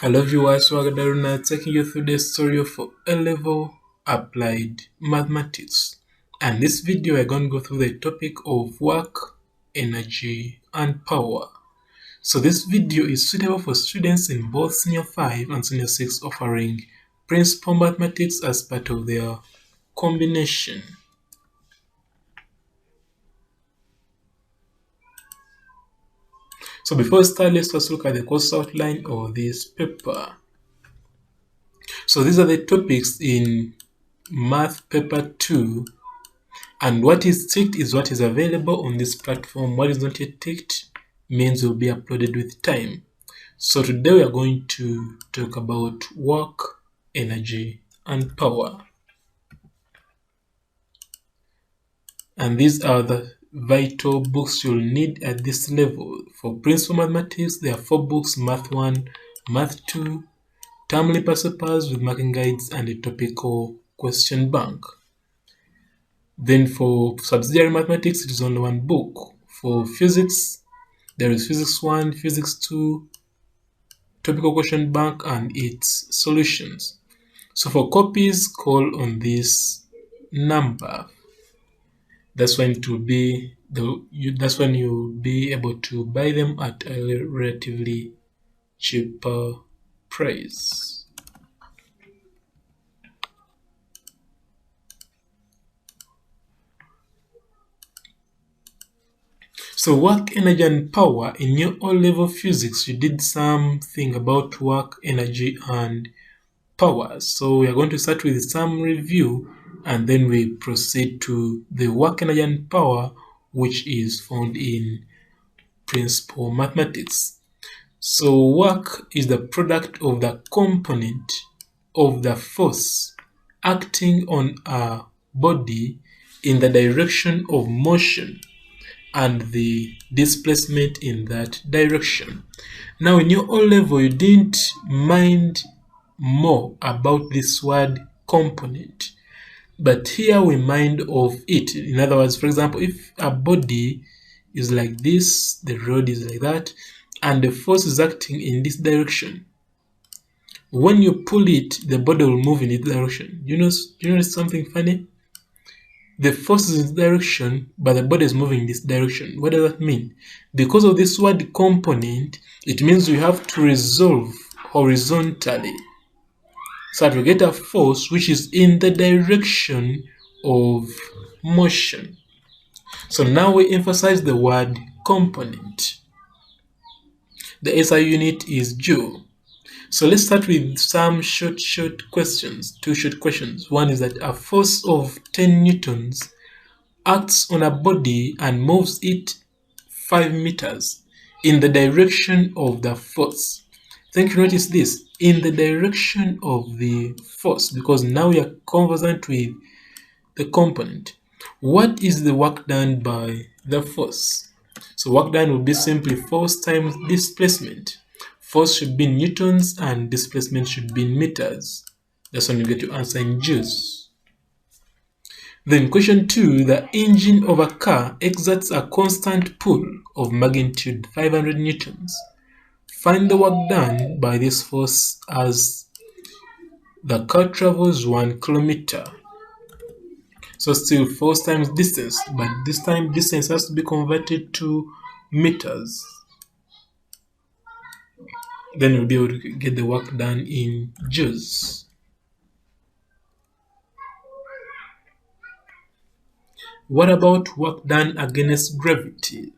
Hello viewers, Wagadaruna taking you through the story of A-level applied mathematics. And this video we're going to go through the topic of work, energy and power. So this video is suitable for students in both Senior 5 and Senior 6 offering principal mathematics as part of their combination. So before we start, let's first look at the course outline of this paper. So these are the topics in Math Paper 2, and what is ticked is what is available on this platform. What is not yet ticked means will be uploaded with time. So today we are going to talk about work, energy, and power. And these are the vital books you'll need at this level. For principal mathematics, there are 4 books: Math 1, Math 2, Termly Papers with marking guides, and a topical question bank. Then for subsidiary mathematics, it is only 1 book. For physics, there is Physics 1, Physics 2, topical question bank, and its solutions. So for copies, call on this number. That's when it will be that's when you'll be able to buy them at a relatively cheaper price. So work, energy, and power. In your O-level physics, you did something about work, energy, and power. So we are going to start with some review, and then we proceed to the work, energy, and power, which is found in principal mathematics. So work is the product of the component of the force acting on a body in the direction of motion and the displacement in that direction. Now in your O-level, you didn't mind more about this word component, but here we mind of it. In other words, for example, if a body is like this, the road is like that, and the force is acting in this direction, when you pull it, the body will move in this direction. You notice something funny? The force is in this direction, but the body is moving in this direction. What does that mean? Because of this word component, it means we have to resolve horizontally, so that we get a force which is in the direction of motion. So now we emphasize the word component. The SI unit is joule. So let's start with some short questions, 2 short questions. One is that a force of 10 newtons acts on a body and moves it 5 meters in the direction of the force. I think you notice this, in the direction of the force, because now we are conversant with the component. What is the work done by the force? So work done will be simply force times displacement. Force should be in newtons and displacement should be in meters. That's when you get your answer in joules. Then question 2, the engine of a car exerts a constant pull of magnitude 500 newtons. Find the work done by this force as the car travels 1 kilometer. So still force times distance, but this time distance has to be converted to meters. Then you'll be able to get the work done in joules. What about work done against gravity?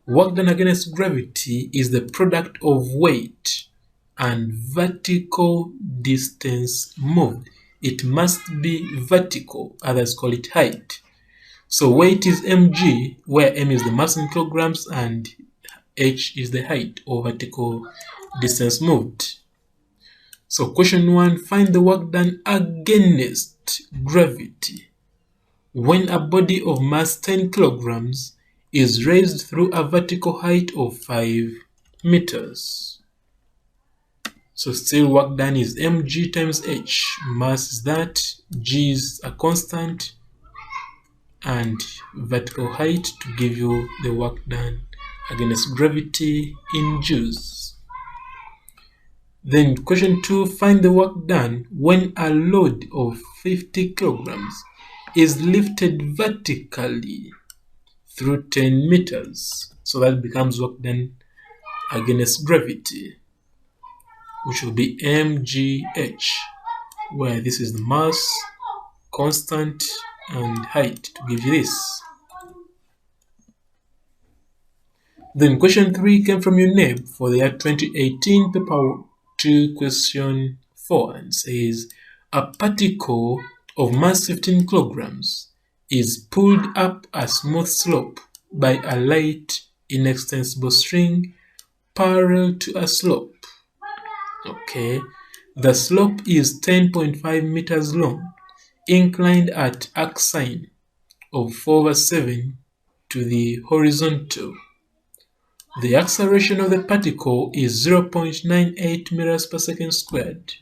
Work done against gravity is the product of weight and vertical distance moved. It must be vertical, others call it height. So weight is mg, where m is the mass in kilograms and h is the height or vertical distance moved. So question 1, find the work done against gravity when a body of mass 10 kilograms is raised through a vertical height of 5 meters. So still work done is mg times h. Mass is that, g is a constant, and vertical height to give you the work done against gravity in joules. Then question 2, find the work done when a load of 50 kilograms is lifted vertically through 10 meters. So that becomes work done against gravity, which will be mgh, where this is the mass, constant, and height to give you this. Then question 3 came from UNEB for the year 2018 paper 2 question 4 and says a particle of mass 15 kilograms is pulled up a smooth slope by a light inextensible string parallel to a slope. Okay, the slope is 10.5 meters long, inclined at arc sine of 4/7 to the horizontal. The acceleration of the particle is 0.98 meters per second squared.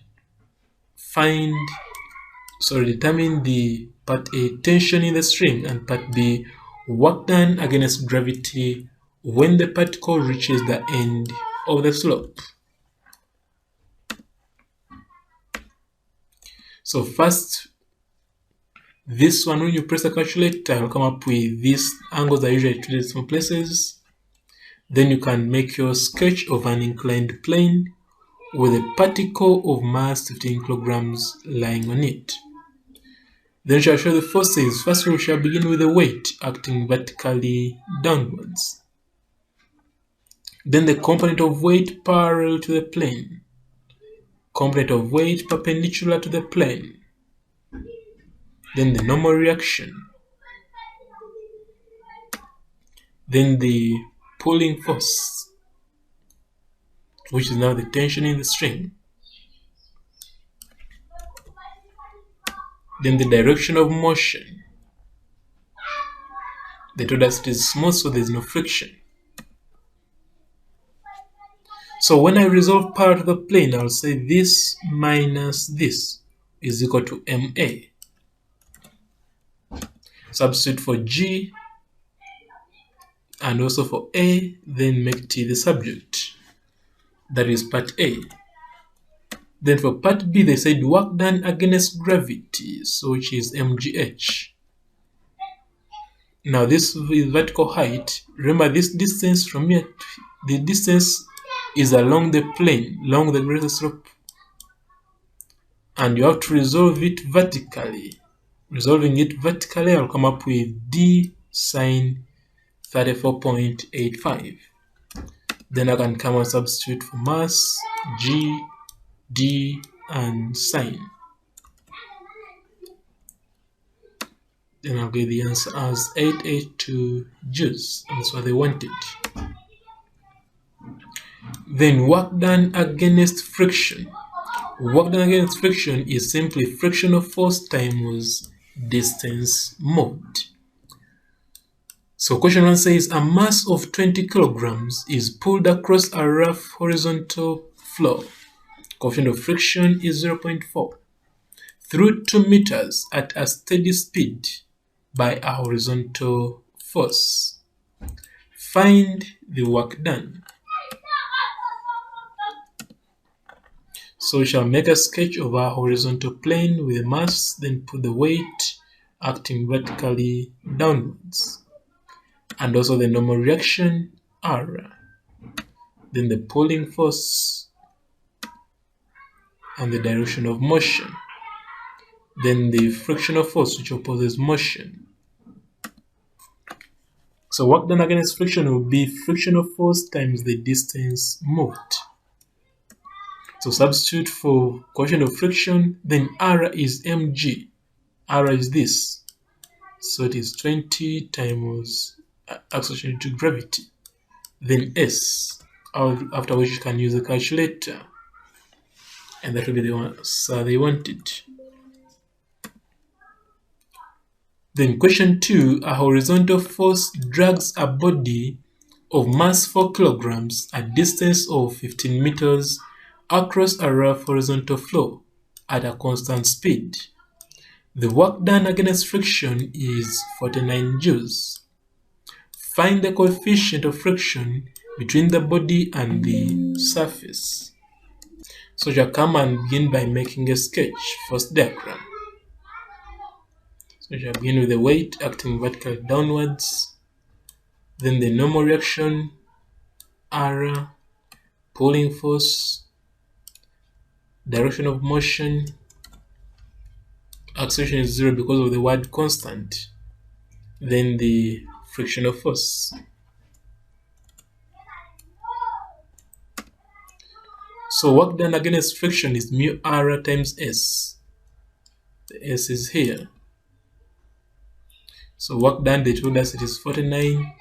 Determine the part A tension in the string and part B work done against gravity when the particle reaches the end of the slope. So first, this one, when you press the calculator, will come up with these angles are usually treated small places. Then you can make your sketch of an inclined plane with a particle of mass 15 kilograms lying on it. Then we shall show the forces. First, we shall begin with the weight acting vertically downwards. Then the component of weight parallel to the plane. Component of weight perpendicular to the plane. Then the normal reaction. Then the pulling force, which is now the tension in the string. Then the direction of motion. They told us it is smooth, so there is no friction. So when I resolve part of the plane, I'll say this minus this is equal to MA. Substitute for G and also for A, then make T the subject. That is part A. Then for part B, they said work done against gravity, so which is mgh. Now this is vertical height. Remember this distance from here, the distance is along the plane, along the greater slope. And you have to resolve it vertically. Resolving it vertically, I'll come up with D sine 34.85. Then I can come and substitute for mass, G, D, and sine. Then I'll get the answer as 882 joules. That's what they wanted. Then work done against friction. Work done against friction is simply frictional force times distance moved. So question 1 says a mass of 20 kilograms is pulled across a rough horizontal floor. Coefficient of friction is 0.4 through 2 meters at a steady speed by a horizontal force. Find the work done. So we shall make a sketch of our horizontal plane with a mass, then put the weight acting vertically downwards. And also the normal reaction, R. Then the pulling force and the direction of motion. Then the frictional force, which opposes motion. So work done against friction will be frictional force times the distance moved. So substitute for coefficient of friction, then R is mg. R is this. So it is 20 times acceleration to gravity. Then S, after which you can use a calculator. And that will be the answer they wanted. Then question 2, a horizontal force drags a body of mass 4 kilograms at distance of 15 meters across a rough horizontal floor at a constant speed. The work done against friction is 49 joules. Find the coefficient of friction between the body and the surface. So you shall come and begin by making a sketch, first diagram. So you shall begin with the weight acting vertically downwards, then the normal reaction, R, pulling force, direction of motion, acceleration is 0 because of the word constant, then the frictional force. So work done against friction is mu r times s. The s is here. So work done, they told us it is 49.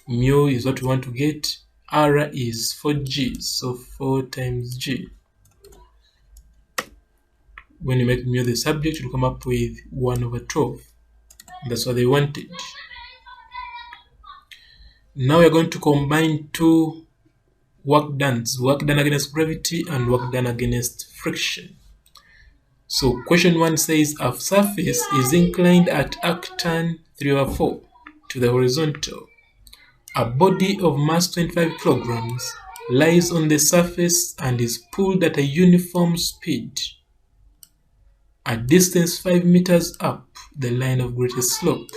Mu is what we want to get. R is 4g, so 4 times g. When you make mu the subject, you'll come up with 1/12. That's what they wanted. Now we're going to combine two work done against gravity and work done against friction. So question 1 says a surface is inclined at arctan 3/4 to the horizontal. A body of mass 25 kilograms lies on the surface and is pulled at a uniform speed. A distance 5 meters up the line of greatest slope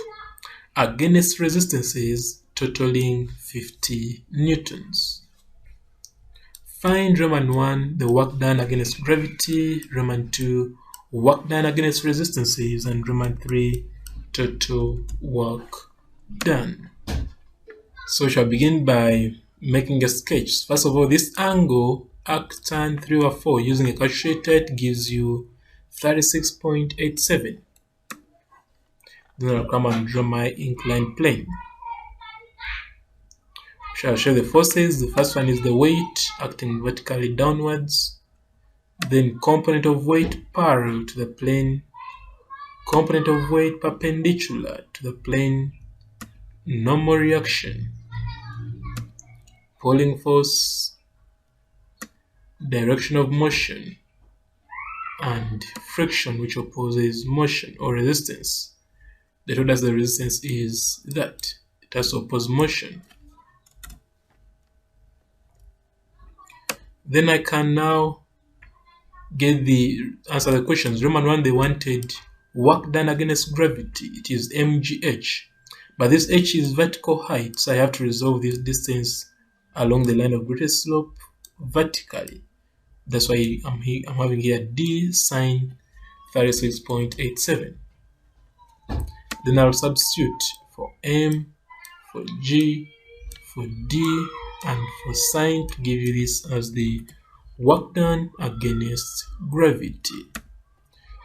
against resistances totaling 50 newtons. Find Roman 1, the work done against gravity, Roman 2, work done against resistances, and Roman 3, total work done. So we shall begin by making a sketch. First of all, this angle, arctan 3/4, using a calculator, it gives you 36.87. Then I'll come and draw my inclined plane. Shall show the forces. The first one is the weight acting vertically downwards, then component of weight parallel to the plane, component of weight perpendicular to the plane, normal reaction, pulling force, direction of motion, and friction, which opposes motion or resistance. They told us the resistance is that it has to oppose motion. Then I can now answer the questions. Roman 1, they wanted work done against gravity. It is mgh, but this h is vertical height, so I have to resolve this distance along the line of greatest slope vertically. That's why I'm having here d sine 36.87. Then I'll substitute for m, for g, for d, and for sine to give you this as the work done against gravity.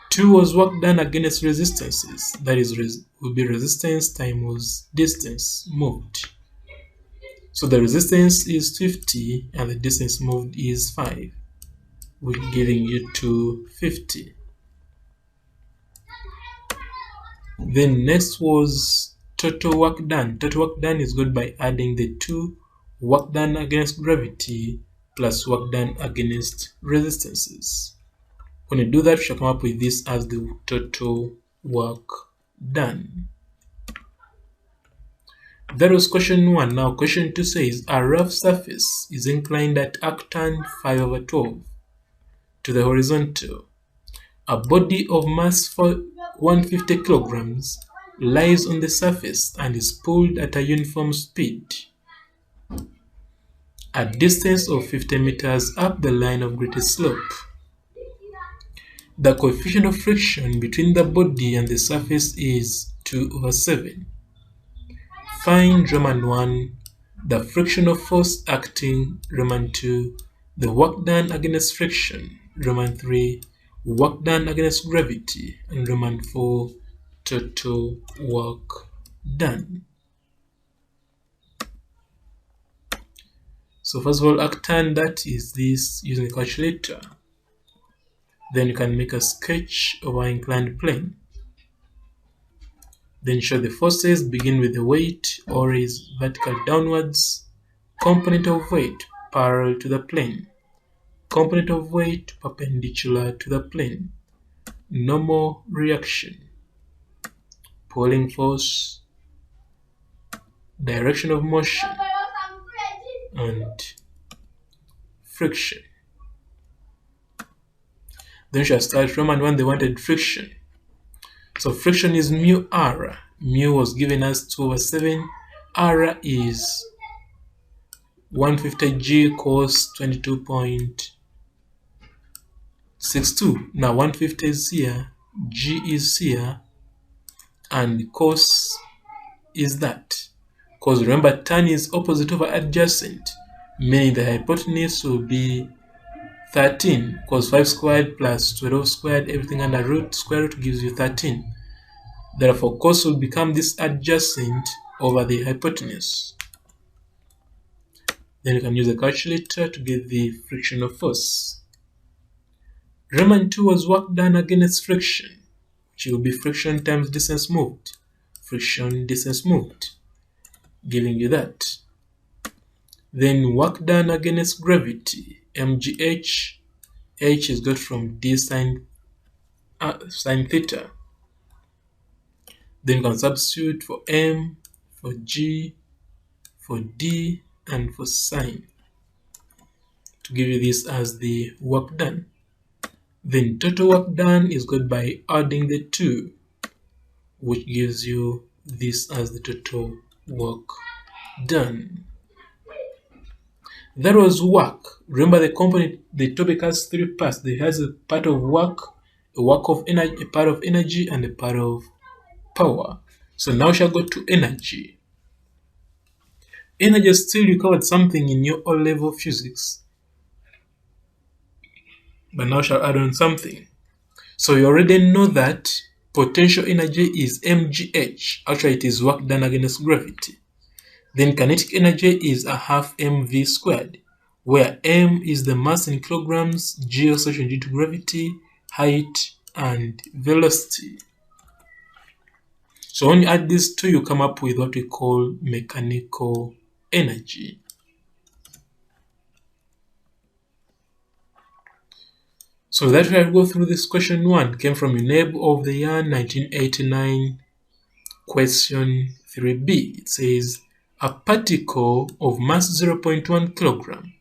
2 was work done against resistances. That is, will be resistance times distance moved. So the resistance is 50 and the distance moved is 5, which giving you 250. Then next was total work done. Total work done is good by adding the 2 work done against gravity plus work done against resistances. When you do that, you shall come up with this as the total work done. That was question 1. Now question 2 says a rough surface is inclined at arctan 5/12 to the horizontal. A body of mass for 150 kilograms lies on the surface and is pulled at a uniform speed. A distance of 50 meters up the line of greatest slope. The coefficient of friction between the body and the surface is 2/7. Find Roman 1, the frictional force acting, Roman 2, the work done against friction, Roman 3, work done against gravity, and Roman 4, total work done. So first of all, arctan, that is this using a calculator. Then you can make a sketch of our inclined plane. Then show the forces, begin with the weight, or is vertical downwards, component of weight parallel to the plane, component of weight perpendicular to the plane, normal reaction, pulling force, direction of motion, and friction. Then we shall start Roman 1, they wanted friction. So friction is mu r. Mu was given as 2/7. R is 150 G cos 22.62. Now 150 is here, G is here, and cos is that. Because remember, tan is opposite over adjacent, meaning the hypotenuse will be 13, because 5 squared plus 12 squared, everything under root, square root gives you 13. Therefore, cos will become this adjacent over the hypotenuse. Then you can use a calculator to get the frictional force. Roman 2 was work done against friction, which will be friction times distance moved. Friction, distance moved, giving you that. Then work done against gravity, mgh. H is got from d sine theta. Then you can substitute for m, for g, for d, and for sine to give you this as the work done. Then total work done is got by adding the two, which gives you this as the total work done. That was work. Remember the component, the topic has three parts. There has a part of work, a work of energy, a part of energy, and a part of power. So now shall go to energy. Energy still you covered something in your O-level physics, but now shall add on something. So you already know that potential energy is mgh. Actually, it is work done against gravity. Then kinetic energy is a half mv squared, where m is the mass in kilograms, g acceleration due to gravity, height, and velocity. So when you add these two, you come up with what we call mechanical energy. So that way I go through this question 1, came from UNEB of the year 1989, question 3b. It says, a particle of mass 0.1 kilogram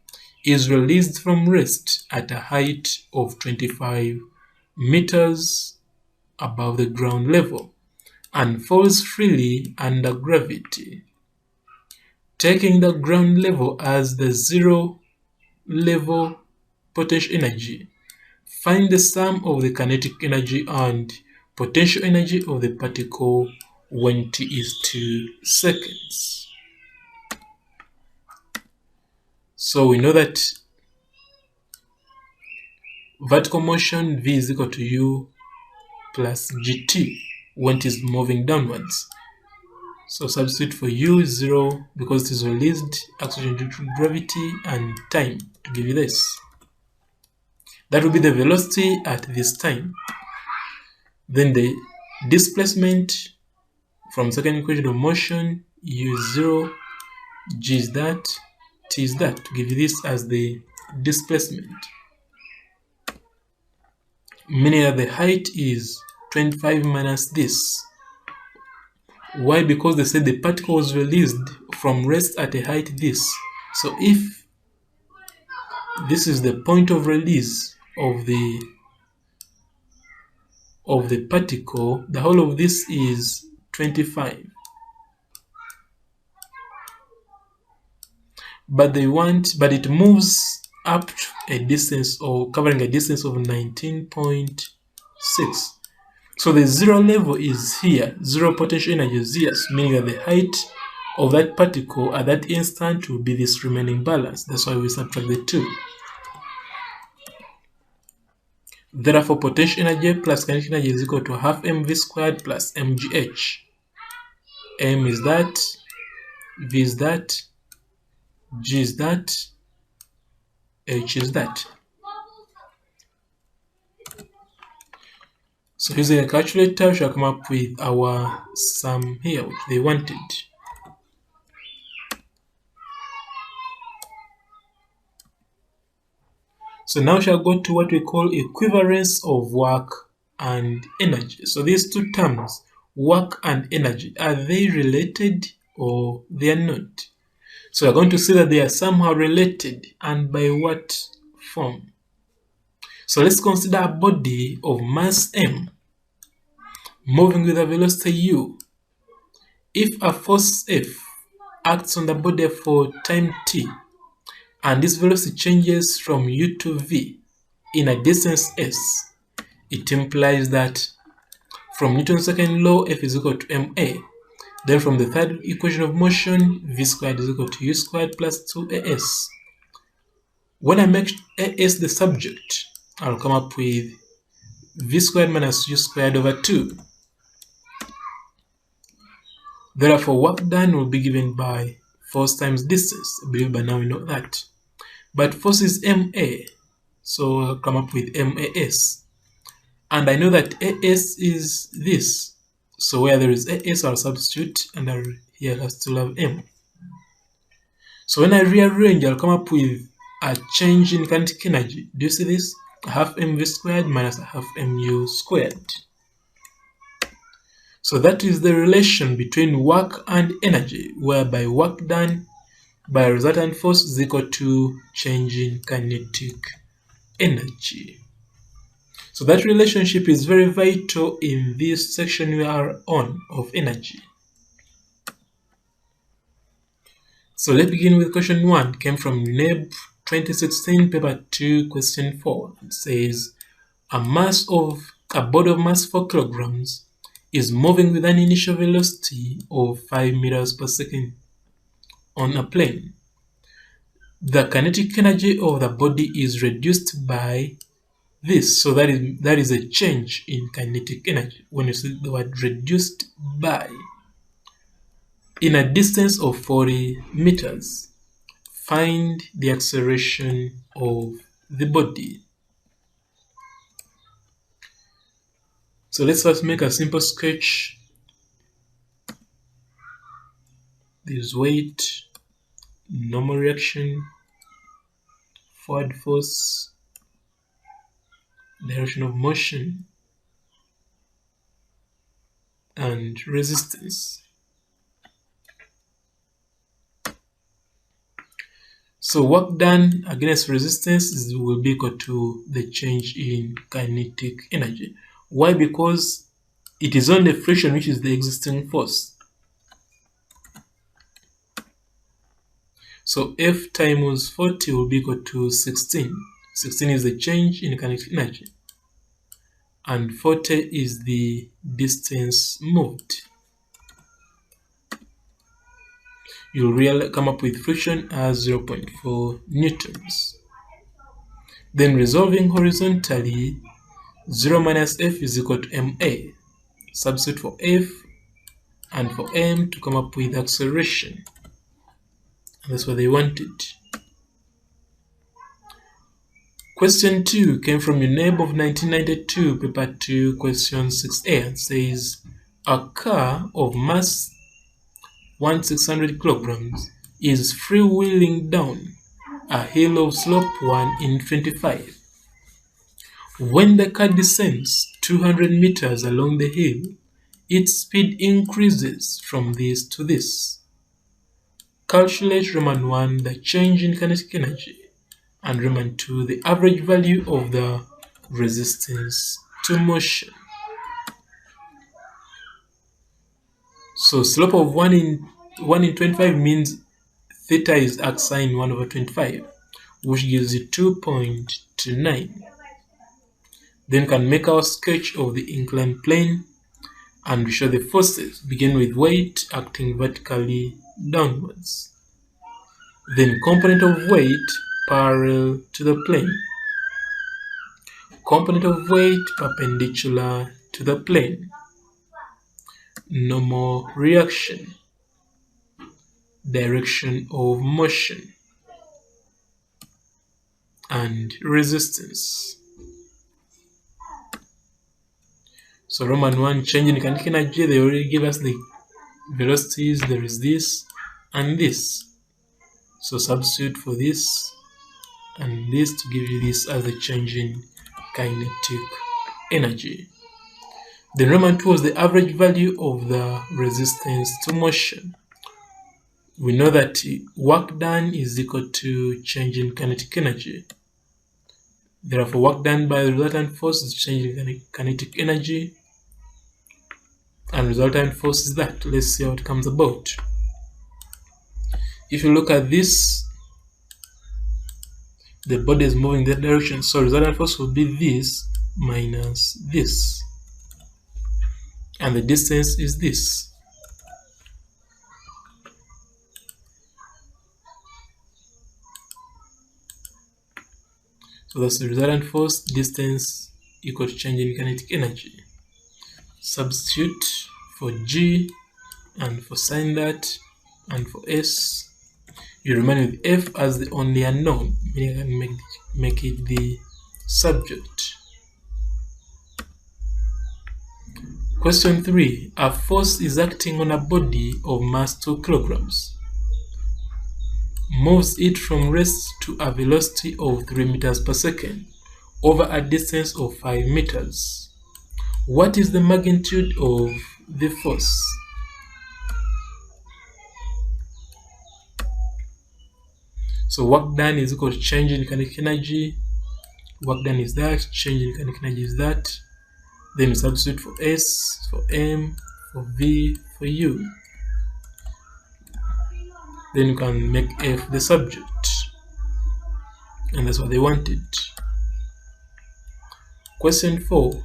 is released from rest at a height of 25 meters above the ground level and falls freely under gravity. Taking the ground level as the zero level potential energy, find the sum of the kinetic energy and potential energy of the particle when t is 2 seconds. So we know that vertical motion v is equal to u plus gt when it is moving downwards. So substitute for u is 0 because it is released, acceleration due to gravity, and time to give you this. That will be the velocity at this time. Then the displacement from second equation of motion, u is 0, g is that, t is that, to give you this as the displacement. Meaning that the height is 25 minus this. Why? Because they said the particle was released from rest at a height this. So if this is the point of release of the particle, the whole of this is 25. But it moves up to a distance, or covering a distance of 19.6. So the zero level is here, zero potential energy is here, meaning that the height of that particle at that instant will be this remaining balance. That's why we subtract the 2. Therefore, potential energy plus kinetic energy is equal to half mv squared plus mgh. M is that, v is that, g is that, h is that. So using a calculator, we shall come up with our sum here, which they wanted. So now we shall go to what we call equivalence of work and energy. So these two terms, work and energy, are they related or they are not? So we're going to see that they are somehow related, and by what form? So let's consider a body of mass m moving with a velocity u. If a force F acts on the body for time t, and this velocity changes from u to v in a distance s, it implies that from Newton's second law, F is equal to ma. Then from the third equation of motion, v squared is equal to u squared plus 2as. When I make as the subject, I'll come up with v squared minus u squared over 2. Therefore, work done will be given by force times distance. I believe by now we know that. But force is ma, so I'll come up with mas. And I know that as is this. So where there is as, I'll substitute, and here I still have m. So when I rearrange, I'll come up with a change in kinetic energy. Do you see this? A half mv squared minus a half mu squared. So that is the relation between work and energy, whereby work done by a resultant force is equal to change in kinetic energy. So that relationship is very vital in this section we are on of energy. So let's begin with question 1. Came from UNEB 2016 paper 2 question 4. It says a body of mass 4 kilograms is moving with an initial velocity of 5 meters per second on a plane. The kinetic energy of the body is reduced by this. So that is a change in kinetic energy. When you see the word reduced by, in a distance of 40 meters, find the acceleration of the body. So let's first make a simple sketch. This weight, normal reaction, forward force, direction of motion, and resistance. So work done against resistance will be equal to the change in kinetic energy. Why? Because it is only friction which is the existing force. So F times 40 will be equal to 16. 16 is the change in kinetic energy. And 40 is the distance moved. You'll really come up with friction as 0.4 newtons. Then resolving horizontally, 0 minus F is equal to ma. Substitute for F and for m to come up with acceleration. That's what they wanted. Question 2 came from UNEB of 1992, paper 2, question 6a. It says a car of mass 1,600 kilograms is freewheeling down a hill of slope 1 in 25. When the car descends 200 meters along the hill, its speed increases from this to this. Calculate Roman 1 the change in kinetic energy, and Roman 2 the average value of the resistance to motion. So slope of 1 in 25 means theta is arc sine 1 over 25, which gives you 2.29. Then can make our sketch of the inclined plane, and we show the forces. Begin with weight acting vertically downwards. Then component of weight parallel to the plane. Component of weight perpendicular to the plane. Normal reaction. Direction of motion. And resistance. So Roman 1 change in kinetic energy, they already give us the velocities. There is this and this. So substitute for this and this to give you this as the change in kinetic energy. Then Roman 2 was the average value of the resistance to motion. We know that work done is equal to change in kinetic energy. Therefore, work done by the resultant force is changing the kinetic energy, and resultant force is that. Let's see how it comes about. If you look at this, the body is moving that direction, so resultant force will be this minus this, and the distance is this. So that's the resultant force, distance equal to change in kinetic energy. Substitute for G and for sin that and for S. You remain with F as the only unknown, meaning I can make it the subject. Question 3. A force is acting on a body of mass 2 kilograms. Moves it from rest to a velocity of 3 meters per second over a distance of 5 meters. What is the magnitude of the force? So work done is equal to change in kinetic energy. Work done is that, change in kinetic energy is that. Then substitute for S, for M, for V, for U. Then you can make F the subject. And that's what they wanted. Question 4.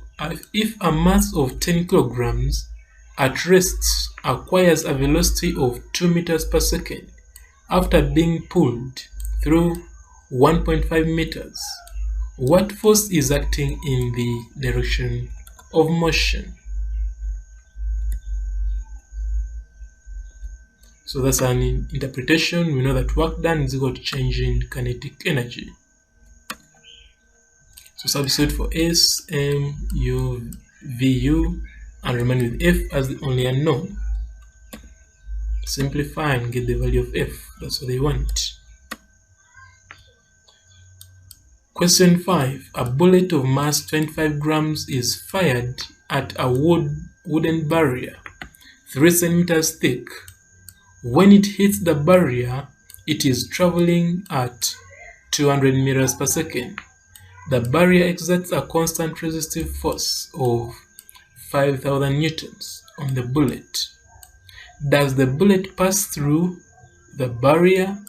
If a mass of 10 kilograms at rest acquires a velocity of 2 meters per second after being pulled through 1.5 meters, what force is acting in the direction of motion? So that's an interpretation. We know that work done is equal to change in kinetic energy. So substitute for S, M, U, V, U, and remain with F as the only unknown. Simplify and get the value of F. That's what they want. Question 5. A bullet of mass 25 grams is fired at a wooden barrier 3 centimeters thick. When it hits the barrier, it is traveling at 200 meters per second. The barrier exerts a constant resistive force of 5,000 newtons on the bullet. Does the bullet pass through the barrier?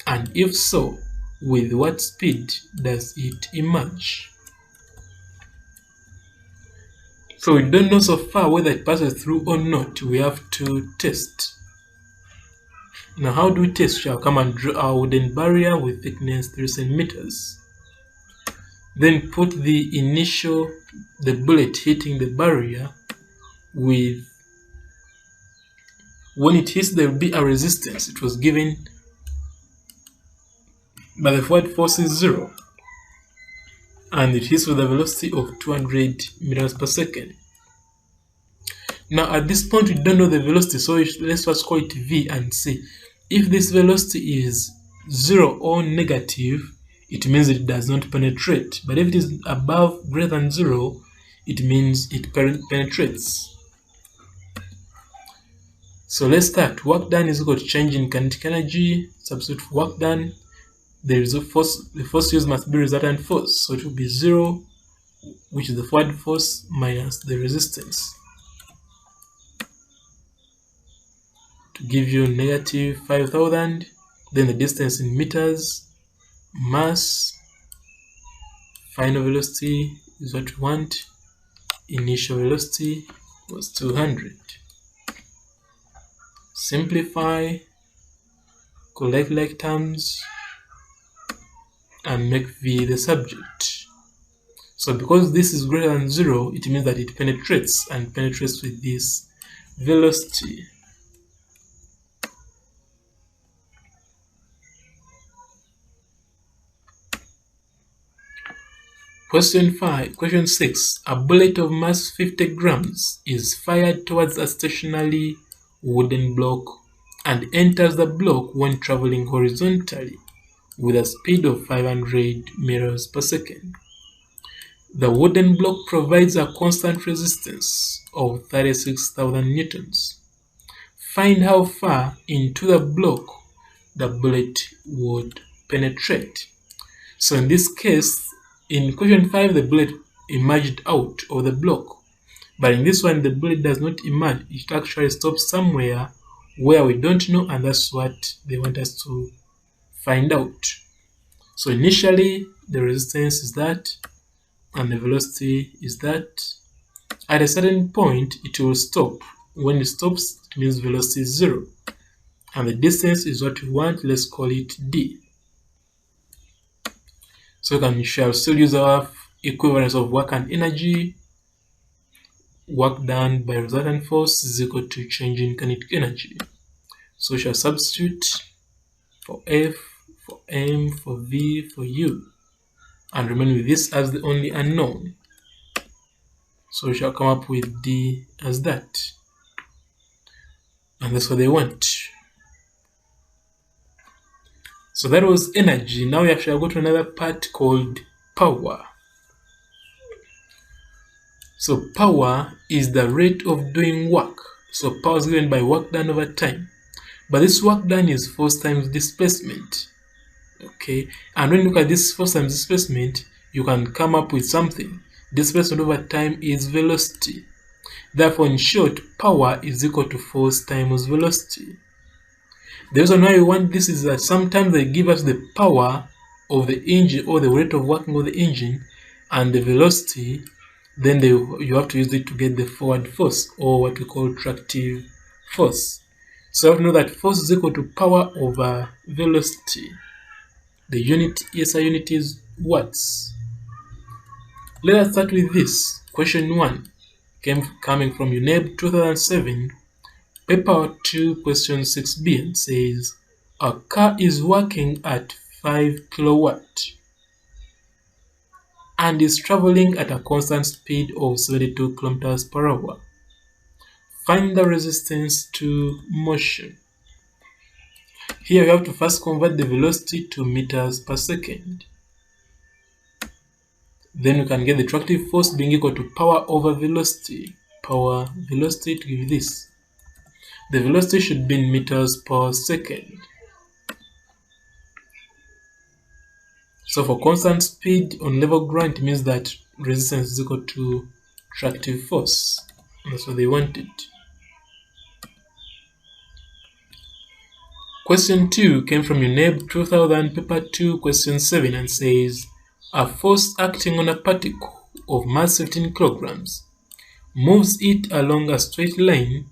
And if so, with what speed does it emerge? So we don't know so far whether it passes through or not. We have to test. Now how do we test? Shall come and draw our wooden barrier with thickness 3 centimeters. Then put the bullet hitting the barrier with, when it hits there will be a resistance. It was given by the forward force is 0. And it hits with a velocity of 200 meters per second. Now at this point we don't know the velocity, so let's first call it V and see. If this velocity is 0 or negative, it means it does not penetrate. But if it is above, greater than 0, it means it penetrates. So let's start. Work done is equal to change in kinetic energy. Substitute for work done. There is a force. The force used must be resultant force. So it will be 0, which is the forward force, minus the resistance, to give you negative 5,000. Then the distance in meters, mass, final velocity is what we want. Initial velocity was 200. Simplify, collect like terms, and make V the subject. So because this is greater than 0, it means that it penetrates, and penetrates with this velocity. Question 6. A bullet of mass 50 grams is fired towards a stationary wooden block and enters the block when traveling horizontally with a speed of 500 meters per second. The wooden block provides a constant resistance of 36,000 newtons. Find how far into the block the bullet would penetrate. So in this case, In question 5, the bullet emerged out of the block. But in this one, the bullet does not emerge. It actually stops somewhere where we don't know, and that's what they want us to find out. So initially, the resistance is that, and the velocity is that. At a certain point, it will stop. When it stops, it means velocity is 0. And the distance is what we want. Let's call it d. So we shall still use our equivalence of work and energy. Work done by resultant force is equal to change in kinetic energy. So we shall substitute for F, for M, for V, for U, and remain with this as the only unknown. So we shall come up with D as that. And that's what they want. So that was energy. Now we shall go to another part called power. So power is the rate of doing work. So power is given by work done over time. But this work done is force times displacement. Okay, and when you look at this force times displacement, you can come up with something. Displacement over time is velocity. Therefore, in short, power is equal to force times velocity. The reason why we want this is that sometimes they give us the power of the engine or the rate of working of the engine and the velocity, then you have to use it to get the forward force, or what we call tractive force. So you have to know that force is equal to power over velocity. The unit, SI unit is watts. Let us start with this. Question 1 coming from UNEB 2007, paper 2, question 6b, and says a car is working at 5 kilowatt and is traveling at a constant speed of 72 kilometers per hour. Find the resistance to motion. Here we have to first convert the velocity to meters per second. Then we can get the tractive force being equal to power over velocity. Power velocity to give this. The velocity should be in meters per second. So for constant speed on level ground, it means that resistance is equal to tractive force. That's what they wanted. Question 2 came from UNEB 2000, paper 2, question 7, and says a force acting on a particle of mass 15 kilograms moves it along a straight line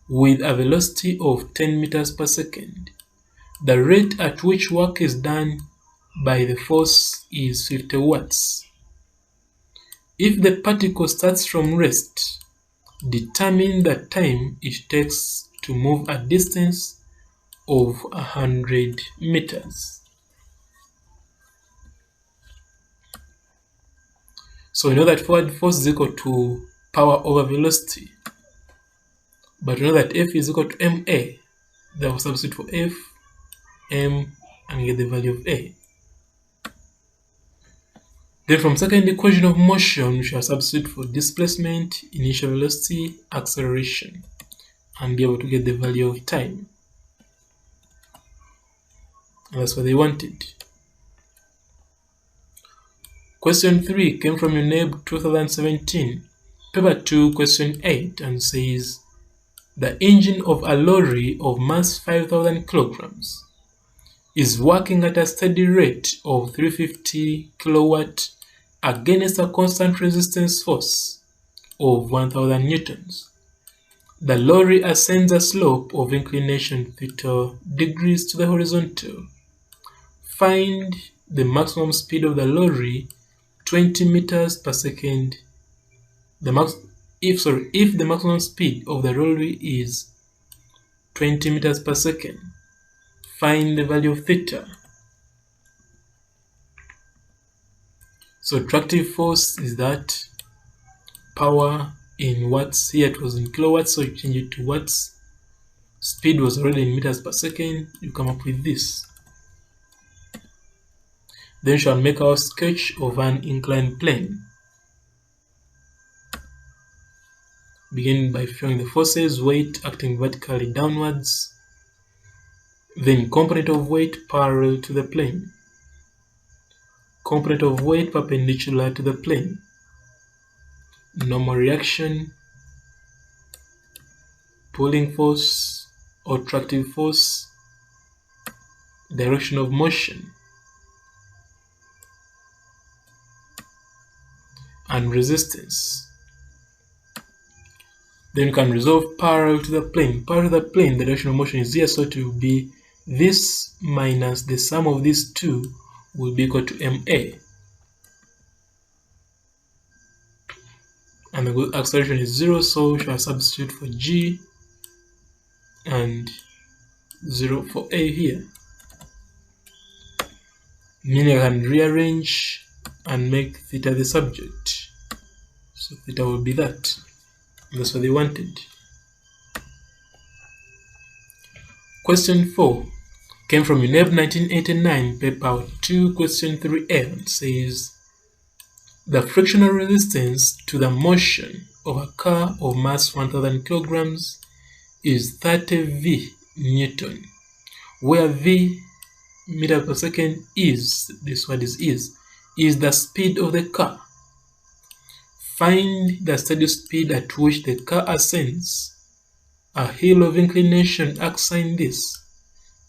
with a velocity of 10 meters per second. The rate at which work is done by the force is 50 watts. If the particle starts from rest, determine the time it takes to move a distance of 100 meters. So we know that forward force is equal to power over velocity, but we know that F is equal to ma. Therefore substitute for F, m, and get the value of a. Then from second equation of motion, we shall substitute for displacement, initial velocity, acceleration, and be able to get the value of time. And that's what they wanted. Question 3 came from UNEB 2017, paper 2, question 8, and says the engine of a lorry of mass 5,000 kilograms is working at a steady rate of 350 kilowatt against a constant resistance force of 1000 newtons. The lorry ascends a slope of inclination 30 degrees to the horizontal. Find the maximum speed of the lorry 20 meters per second. If the maximum speed of the lorry is 20 meters per second, find the value of theta. So tractive force is that power in watts. Here it was in kilowatts, so you change it to watts. Speed was already in meters per second. You come up with this. Then we shall make our sketch of an inclined plane. Begin by showing the forces, weight acting vertically downwards, then component of weight parallel to the plane. component of weight perpendicular to the plane, normal reaction, pulling force or tractive force, direction of motion, and resistance. Then you can resolve parallel to the plane. Parallel to the plane, the direction of motion is here, so it will be this minus the sum of these two will be equal to ma. And the acceleration is 0, so we shall substitute for g and 0 for a here. Meaning I can rearrange and make theta the subject. So theta will be that. That's what they wanted. Question 4 came from UNEB 1989, paper 2, question 3a, and says the frictional resistance to the motion of a car of mass 1000 kilograms is 30 V Newton, where V meter per second is, this word is the speed of the car. Find the steady speed at which the car ascends a hill of inclination assigned this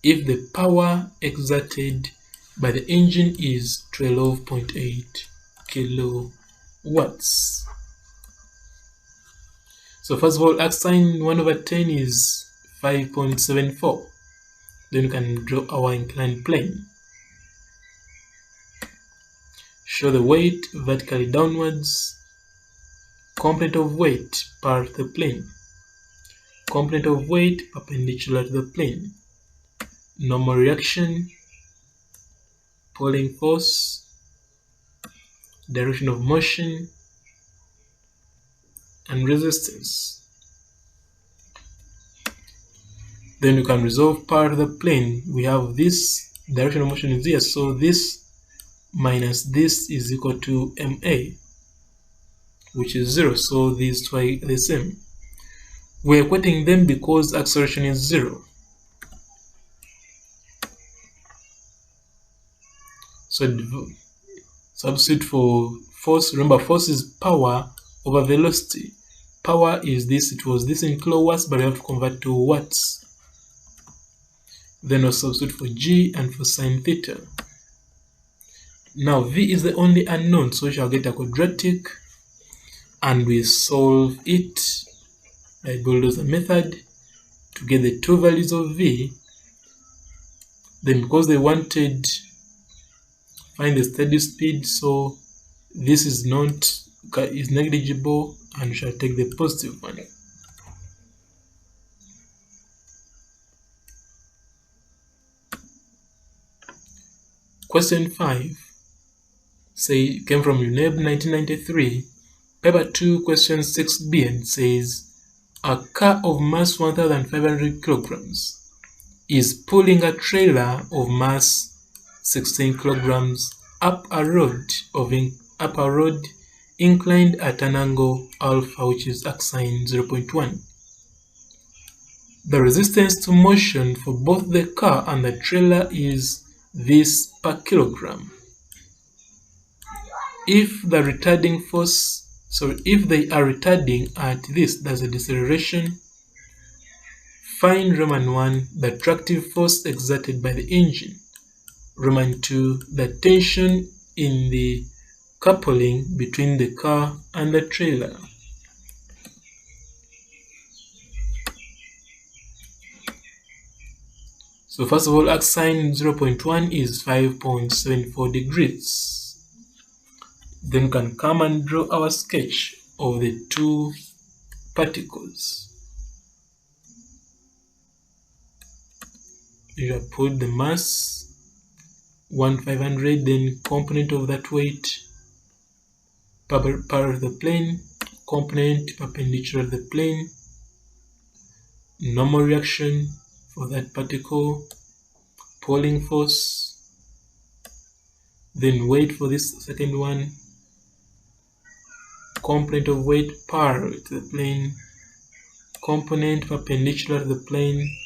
if the power exerted by the engine is 12.8 kilowatts. So first of all, assign 1 over 10 is 5.74. Then we can draw our inclined plane. Show the weight vertically downwards, component of weight parallel to the plane, component of weight perpendicular to the plane, normal reaction, pulling force, direction of motion, and resistance. Then you can resolve parallel to the plane. We have this direction of motion is here, so this minus this is equal to ma, which is 0, so these two are the same. We're equating them because acceleration is 0. So substitute for force. Remember, force is power over velocity. Power is this, it was this in kilowatts, but we have to convert to watts. Then we'll substitute for g and for sine theta. Now v is the only unknown, so we shall get a quadratic, and we solve it by bulldozer method to get the two values of v. Then because they wanted find the steady speed, so this is negligible, and we shall take the positive one. Question 5 came from UNEB 1993, paper 2, question 6b, and says a car of mass 1500 kilograms is pulling a trailer of mass 16 kilograms up a road inclined at an angle alpha, which is assigned 0.1. The resistance to motion for both the car and the trailer is this per kilogram. If they are retarding at this, that's a deceleration. Find Roman 1, the tractive force exerted by the engine. Roman 2, the tension in the coupling between the car and the trailer. So first of all, assign 0.1 is 5.74 degrees. Then we can come and draw our sketch of the two particles. You have put the mass 1500, then component of that weight parallel to the plane, component perpendicular to the plane, normal reaction for that particle, pulling force, then weight for this second one, component of weight parallel to the plane, component perpendicular to the plane,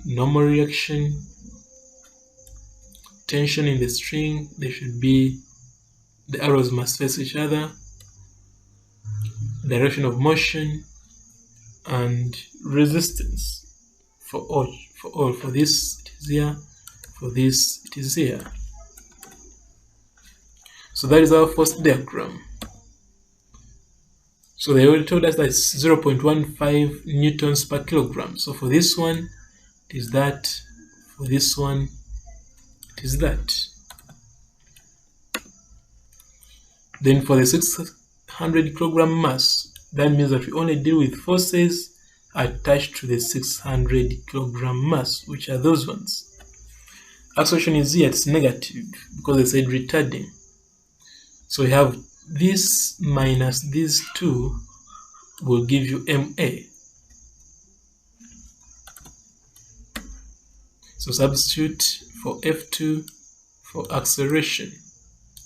normal reaction, tension in the string, there should be, the arrows must face each other, direction of motion, and resistance for all. For this it is here, for this it is here. So that is our first diagram. So they already told us that it's 0.15 newtons per kilogram. So for this one it is that, for this one it is that. Then for the 600 kilogram mass, that means that we only deal with forces attached to the 600 kilogram mass, which are those ones. Acceleration is here, it's negative because they said retarding. So we have this minus these two will give you ma. So substitute for F2 for acceleration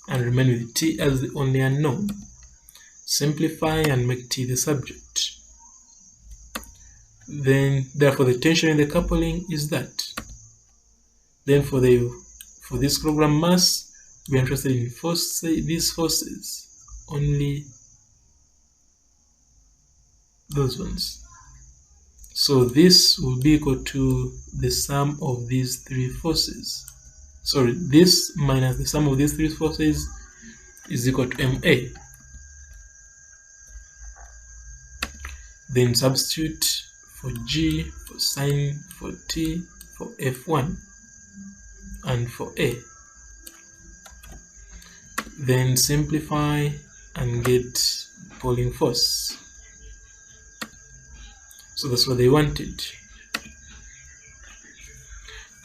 and remain with t as the only unknown. Simplify and make t the subject. Then therefore the tension in the coupling is that. Then for this kilogram mass, we are interested in these forces, only those ones. So this will be equal to the sum of these three forces. Sorry, this minus the sum of these three forces is equal to ma. Then substitute for g, for sine, for t, for f1, and for a. Then simplify and get pulling force. So that's what they wanted.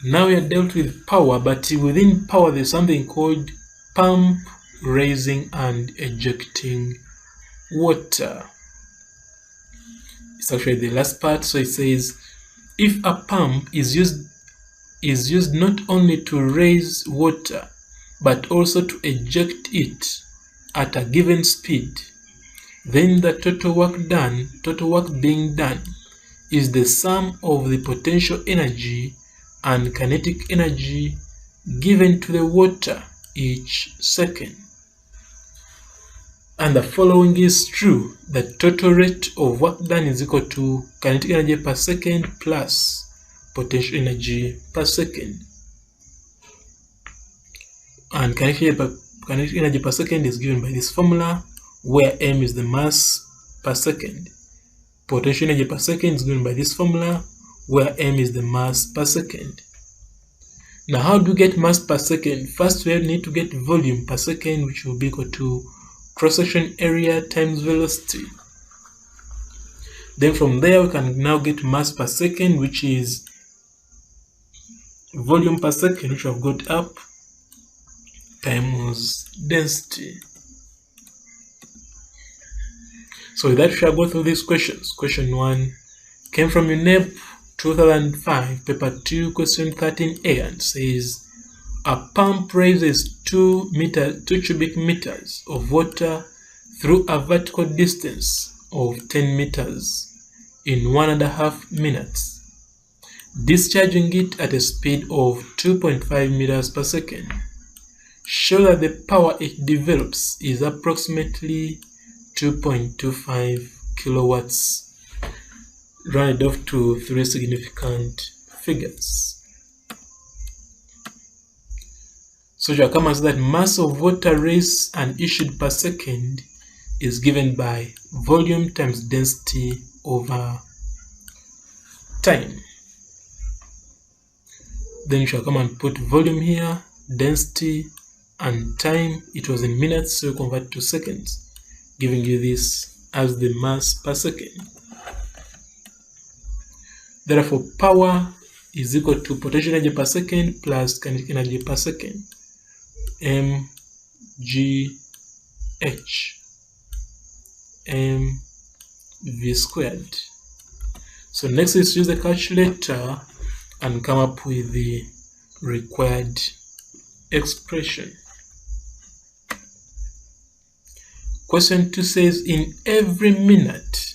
Now we are dealt with power, but within power there's something called pump, raising, and ejecting water. It's actually the last part. So it says if a pump is used not only to raise water but also to eject it at a given speed, then the total work being done is the sum of the potential energy and kinetic energy given to the water each second. And the following is true: the total rate of work done is equal to kinetic energy per second plus potential energy per second. And kinetic energy per second is given by this formula, where m is the mass per second. Potential energy per second is given by this formula, where m is the mass per second. Now how do we get mass per second? First we need to get volume per second, which will be equal to cross-section area times velocity. Then from there we can now get mass per second, which is volume per second, which I've got up, times density. So with that, we shall go through these questions. Question 1 came from UNEB 2005, paper 2, question 13a, and says a pump raises 2 cubic meters of water through a vertical distance of 10 meters in 1.5 minutes, discharging it at a speed of 2.5 meters per second. Show that the power it develops is approximately 2.25 kilowatts. Rounded off to 3 significant figures. So you come as that mass of water raised and issued per second is given by volume times density over time. Then you shall come and put volume here, density, and time. It was in minutes, so you convert to seconds, giving you this as the mass per second. Therefore, power is equal to potential energy per second plus kinetic energy per second, mgh mv squared. So next is use the calculator and come up with the required expression. Question 2 says in every minute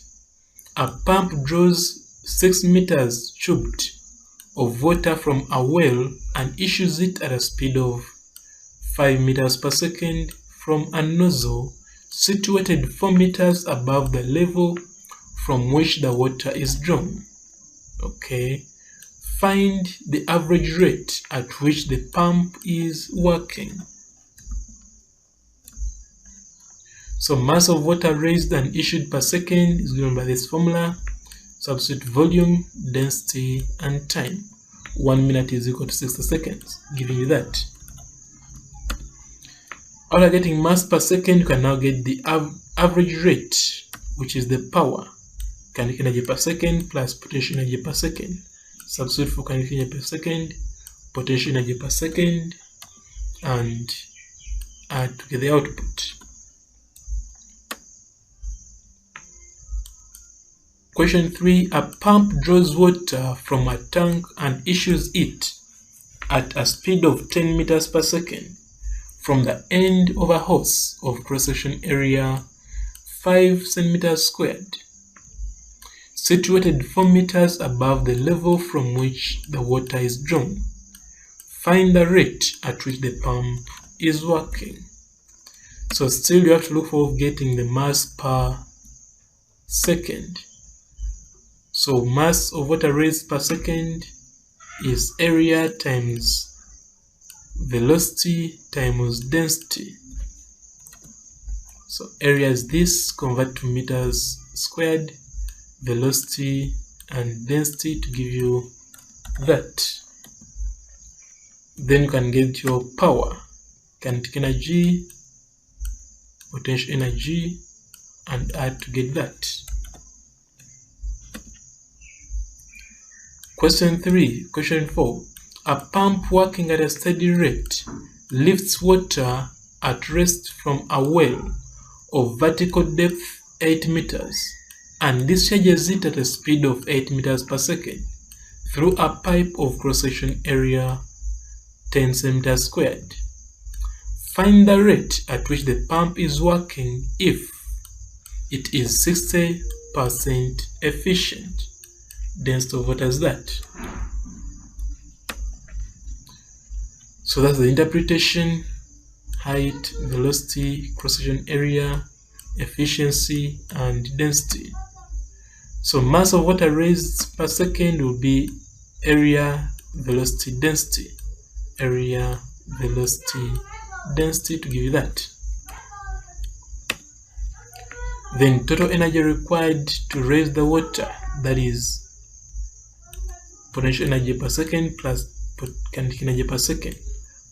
a pump draws 6 meters cubed of water from a well and issues it at a speed of 5 meters per second from a nozzle situated 4 meters above the level from which the water is drawn. Okay, find the average rate at which the pump is working. So mass of water raised and issued per second is given by this formula. Substitute volume, density, and time. 1 minute is equal to 60 seconds, giving you that. After getting mass per second, you can now get the average rate, which is the power, kinetic energy per second plus potential energy per second. Substitute for kinetic energy per second, potential energy per second, and add to get the output. Question 3. A pump draws water from a tank and issues it at a speed of 10 meters per second from the end of a hose of cross-section area 5 centimeters squared, situated 4 meters above the level from which the water is drawn. Find the rate at which the pump is working. So still you have to look for getting the mass per second. So mass of water raised per second is area times velocity times density. So area is this, convert to meters squared, velocity and density to give you that. Then you can get your power, kinetic energy, potential energy, and add to get that. Question 4. A pump working at a steady rate lifts water at rest from a well of vertical depth 8 meters and discharges it at a speed of 8 meters per second through a pipe of cross-section area 10 centimeters squared. Find the rate at which the pump is working if it is 60% efficient. Density of water is that. So that's the interpretation: height, velocity, cross-section area, efficiency, and density. So mass of water raised per second will be area, velocity, density. Area, velocity, density to give you that. Then total energy required to raise the water, that is potential energy per second plus kinetic energy per second.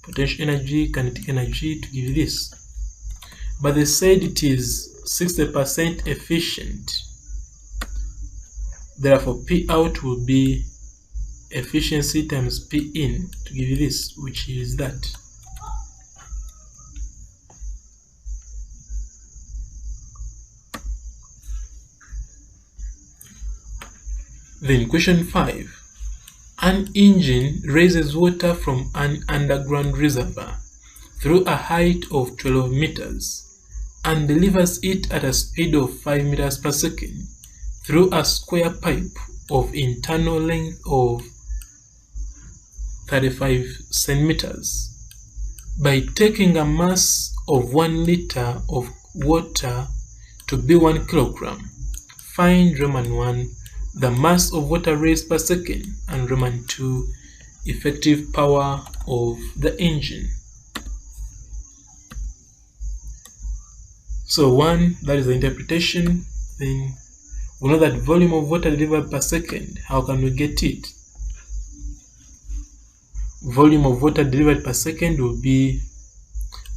Potential energy, kinetic energy to give you this. But they said it is 60% efficient. Therefore, P out will be efficiency times P in to give you this, which is that. Then question 5. An engine raises water from an underground reservoir through a height of 12 meters and delivers it at a speed of 5 meters per second through a square pipe of internal length of 35 centimeters. By taking a mass of 1 liter of water to be 1 kilogram, find Roman 1 the mass of water raised per second and Roman 2 effective power of the engine. So 1, that is the interpretation. Then we know that volume of water delivered per second. How can we get it? Volume of water delivered per second will be,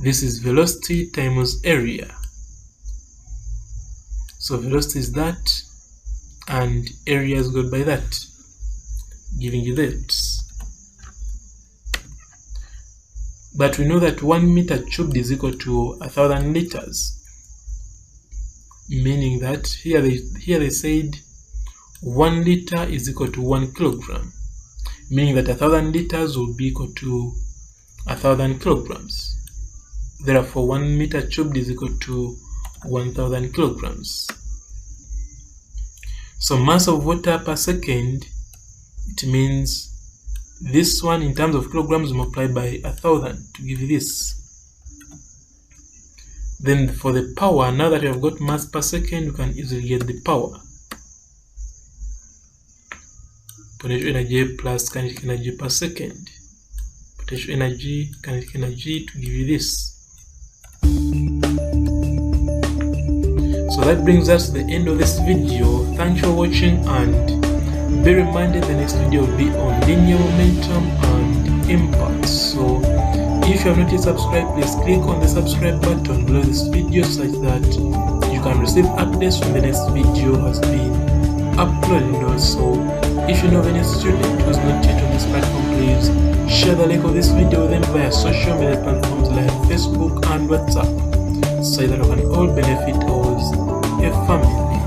this is velocity times area. So velocity is that, and area is got by that, giving you that. But we know that 1 meter cubed is equal to 1,000 liters, meaning that here they said 1 liter is equal to 1 kilogram, meaning that 1,000 liters will be equal to 1,000 kilograms. Therefore, 1 meter cubed is equal to 1,000 kilograms. So mass of water per second, it means This one in terms of kilograms multiplied by 1000 to give you this. Then for the power, now that we have got mass per second, we can easily get the power. Potential energy plus kinetic energy per second. Potential energy, kinetic energy to give you this. So that brings us to the end of this video. Thanks for watching, and be reminded the next video will be on linear momentum and impulse. So if you have not yet subscribed, please click on the subscribe button below this video such that you can receive updates when the next video has been uploaded. Also, if you know of any student who is not yet on this platform, please share the link of this video with them via social media platforms like Facebook and WhatsApp so that we can all benefit as a family.